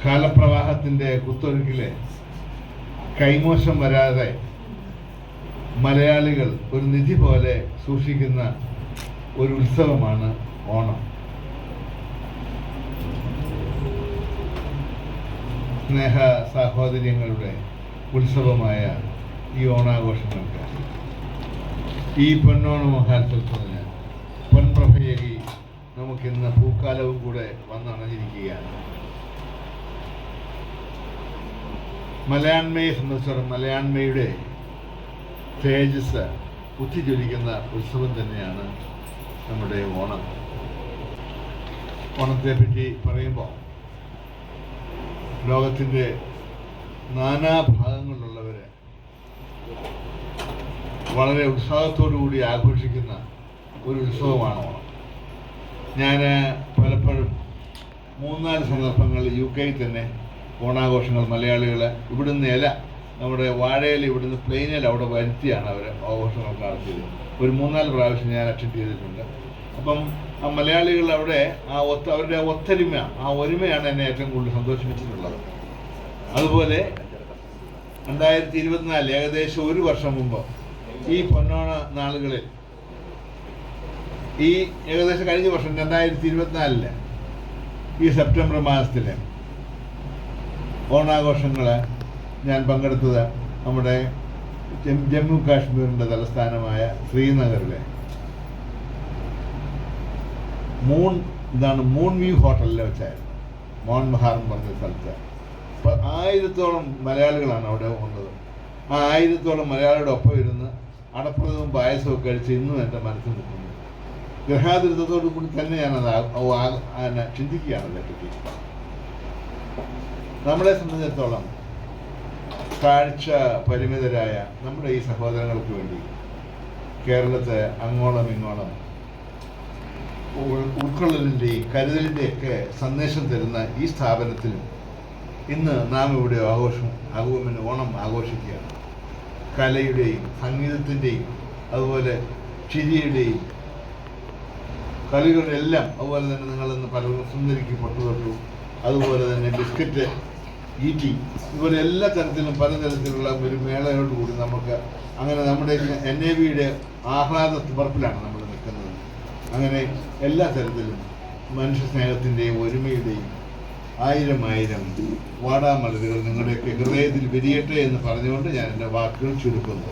കാലപ്രവാഹത്തിൻ്റെ കുത്തൊഴുക്കിലെ കൈമോശം വരാതെ മലയാളികൾ ഒരു നിധി പോലെ സൂക്ഷിക്കുന്ന ഒരു ഉത്സവമാണ് ഓണം. സ്നേഹ സാഹോദര്യങ്ങളുടെ ഉത്സവമായ ഈ ഓണാഘോഷങ്ങൾക്ക് ഈ പൊന്നോണ മഹോത്സവത്തിന് പൊൻപ്രഭയേകി നമുക്കിന്ന് പൂക്കാലവും കൂടെ വന്നണഞ്ഞിരിക്കുകയാണ്. മലയാണ്മയെ സംബന്ധിച്ചിടത്തോളം മലയാണ്മയുടെ തേജസ് ഉത്തിജ്വലിക്കുന്ന ഉത്സവം തന്നെയാണ് നമ്മുടെ ഓണം. ഓണത്തെപ്പറ്റി പറയുമ്പോൾ ലോകത്തിൻ്റെ നാനാഭാഗങ്ങളിലുള്ളവർ വളരെ ഉത്സാഹത്തോടു കൂടി ആഘോഷിക്കുന്ന ഒരു ഉത്സവമാണ് ഓണം. ഞാൻ പലപ്പോഴും 3-4 സന്ദർഭങ്ങളിൽ UK തന്നെ ഓണാഘോഷങ്ങൾ മലയാളികൾ ഇവിടുന്ന് നമ്മുടെ വാഴയിൽ ഇവിടുന്ന് പ്ലെയിനിൽ അവിടെ വരുത്തിയാണ് അവർ ആഘോഷങ്ങൾ നടത്തിയത്. ഒരു 3-4 പ്രാവശ്യം ഞാൻ അറ്റൻഡ് ചെയ്തിട്ടുണ്ട്. അപ്പം ആ മലയാളികൾ അവിടെ അവരുടെ ഒത്തൊരുമ, ആ ഒരുമയാണ് എന്നെ ഏറ്റവും കൂടുതൽ സന്തോഷിപ്പിച്ചിട്ടുള്ളത്. അതുപോലെ 2024 ഏകദേശം 1 വർഷം മുമ്പ് ഈ പൊന്നോണ നാളുകളിൽ ഈ ഏകദേശം കഴിഞ്ഞ വർഷം 2024 ഈ സെപ്റ്റംബർ മാസത്തിൽ ഓണാഘോഷങ്ങൾ ഞാൻ പങ്കെടുത്തത് നമ്മുടെ ജമ്മു കാശ്മീരിൻ്റെ തലസ്ഥാനമായ ശ്രീനഗറിലെ മൂൺ വ്യൂ ഹോട്ടലിൽ വെച്ചായിരുന്നു. മോൺ മഹാർ എന്ന് പറഞ്ഞ സ്ഥലത്ത് 1000-ഓളം മലയാളികളാണ് അവിടെ വന്നത്. ആ 1000-ഓളം മലയാളിയുടെ ഒപ്പം ഇരുന്ന് അടപ്രഥവും പായസവും കഴിച്ച് ഇന്നും എൻ്റെ മനസ്സിൽ നിൽക്കുന്നു. ഗ്രഹാതുരത്വത്തോടു കൂടി തന്നെ ഞാനത് ചിന്തിക്കുകയാണ് അതേപ്പറ്റി. നമ്മളെ സംബന്ധിച്ചിടത്തോളം കാഴ്ച പരിമിതരായ നമ്മുടെ ഈ സഹോദരങ്ങൾക്ക് വേണ്ടി കേരളത്തെ അങ്ങോളം ഇങ്ങോളം ഉൾക്കൊള്ളലിൻ്റെയും കരുതലിൻ്റെയൊക്കെ സന്ദേശം തരുന്ന ഈ സ്ഥാപനത്തിലും ഇന്ന് നാം ഇവിടെ ഓണം ആഘോഷിക്കുകയാണ്. കലയുടെയും സംഗീതത്തിൻ്റെയും അതുപോലെ ചിരിയുടെയും കളികളുടെ എല്ലാം, അതുപോലെ തന്നെ നിങ്ങളിന്ന് പല സുന്ദരിക്ക് പൊട്ടുതൊട്ടു, അതുപോലെ തന്നെ ബിസ്ക്കറ്റ് ഈറ്റി, ഇതുപോലെ എല്ലാ തരത്തിലും പലതരത്തിലുള്ള ഒരു മേളയോടുകൂടി നമുക്ക് അങ്ങനെ നമ്മുടെ NAVയുടെ ആഹ്ലാദ തിമർപ്പിലാണ് നമ്മൾ നിൽക്കുന്നത്. അങ്ങനെ എല്ലാ തരത്തിലും മനുഷ്യ സ്നേഹത്തിൻ്റെയും ഒരുമയുടെയും 1000 വാടാമലരുകൾ നിങ്ങളുടെയൊക്കെ ഹൃദയത്തിൽ വിരിയട്ടെ എന്ന് പറഞ്ഞുകൊണ്ട് ഞാൻ എൻ്റെ വാക്കുകൾ ചുരുക്കുന്നു.